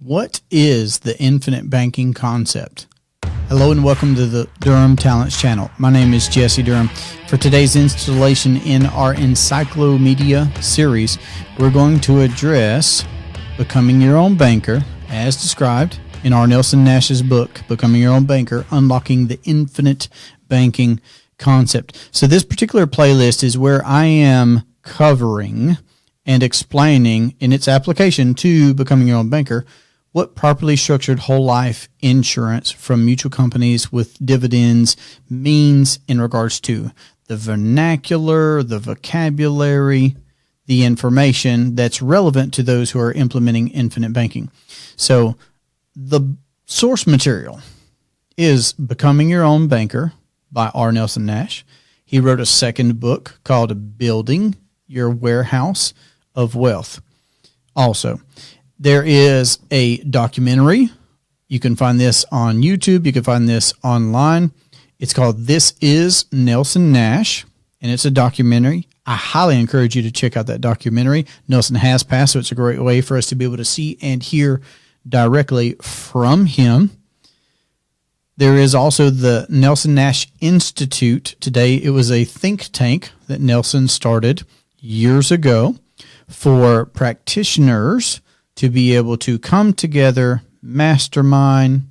What is the infinite banking concept? Hello and welcome to the Durham Talents channel. My name is Jesse Durham. For today's installation in our EncycloMedia series, we're going to address becoming your own banker as described in R. Nelson Nash's book, Becoming Your Own Banker, Unlocking the Infinite Banking Concept. So this particular playlist is where I am covering and explaining in its application to becoming your own banker what properly structured whole life insurance from mutual companies with dividends means in regards to the vernacular, the vocabulary, the information that's relevant to those who are implementing infinite banking. So the source material is Becoming Your Own Banker by R. Nelson Nash. He wrote a second book called Building Your Warehouse of Wealth. Also, there is a documentary. You can find this on YouTube. You can find this online. It's called This Is Nelson Nash, and it's a documentary. I highly encourage you to check out that documentary. Nelson has passed, so it's a great way for us to be able to see and hear directly from him. There is also the Nelson Nash Institute. Today, it was a think tank that Nelson started years ago for practitioners to be able to come together, mastermind,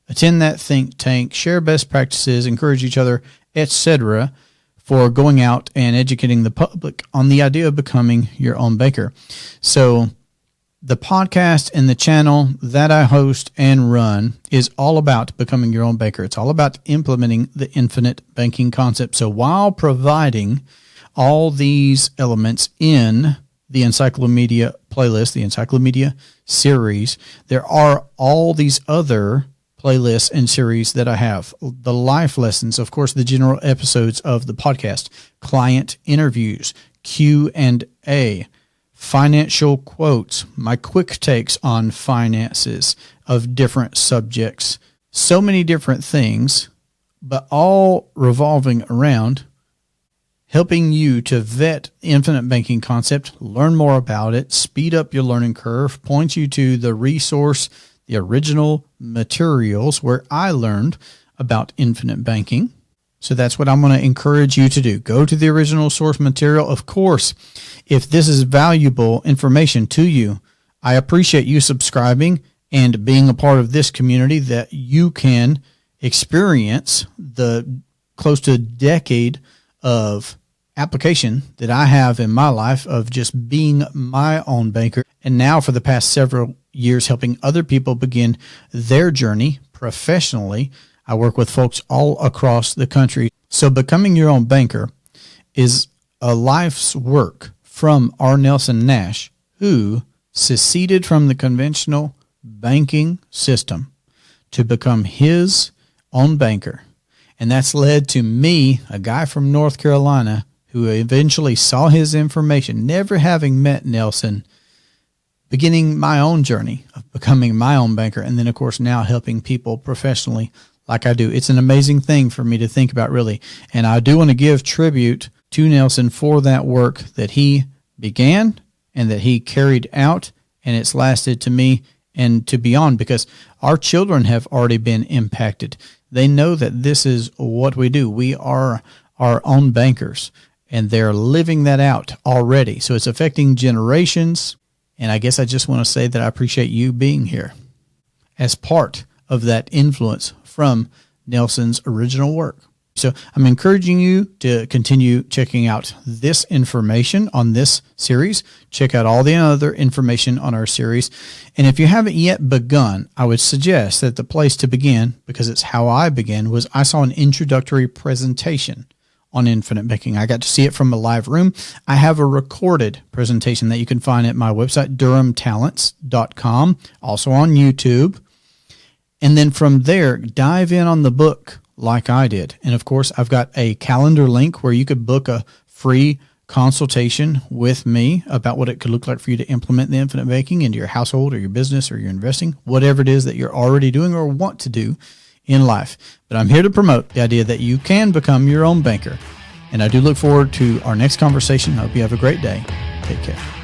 attend that think tank, share best practices, encourage each other, etc., for going out and educating the public on the idea of becoming your own banker. So the podcast and the channel that I host and run is all about becoming your own banker. It's all about implementing the infinite banking concept. So while providing all these elements in the EncycloMedia playlist, the EncycloMedia series, there are all these other playlists and series that I have. The life lessons, of course, the general episodes of the podcast, client interviews, Q&A, financial quotes, my quick takes on finances of different subjects, so many different things, but all revolving around helping you to vet infinite banking concept, learn more about it, speed up your learning curve, point you to the resource, the original materials where I learned about infinite banking. So that's what I'm going to encourage you to do. Go to the original source material. Of course, if this is valuable information to you, I appreciate you subscribing and being a part of this community that you can experience the close to a decade of application that I have in my life of just being my own banker. And now for the past several years, helping other people begin their journey professionally. I work with folks all across the country. So becoming your own banker is a life's work from R. Nelson Nash, who seceded from the conventional banking system to become his own banker. And that's led to me, a guy from North Carolina, who eventually saw his information, never having met Nelson, beginning my own journey of becoming my own banker. And then, of course, now helping people professionally like I do. It's an amazing thing for me to think about, really. And I do want to give tribute to Nelson for that work that he began and that he carried out. And it's lasted to me and to beyond, because our children have already been impacted. They know that this is what we do. We are our own bankers, and they're living that out already. So it's affecting generations. And I guess I just want to say that I appreciate you being here as part of that influence from Nelson's original work. So I'm encouraging you to continue checking out this information on this series. Check out all the other information on our series. And if you haven't yet begun, I would suggest that the place to begin, because it's how I began, was I saw an introductory presentation on infinite banking. I got to see it from a live room. I have a recorded presentation that you can find at my website, durhamtalents.com, also on YouTube. And then from there, dive in on the book like I did. And of course, I've got a calendar link where you could book a free consultation with me about what it could look like for you to implement the infinite banking into your household or your business or your investing, whatever it is that you're already doing or want to do in life. But I'm here to promote the idea that you can become your own banker. And I do look forward to our next conversation. I hope you have a great day. Take care.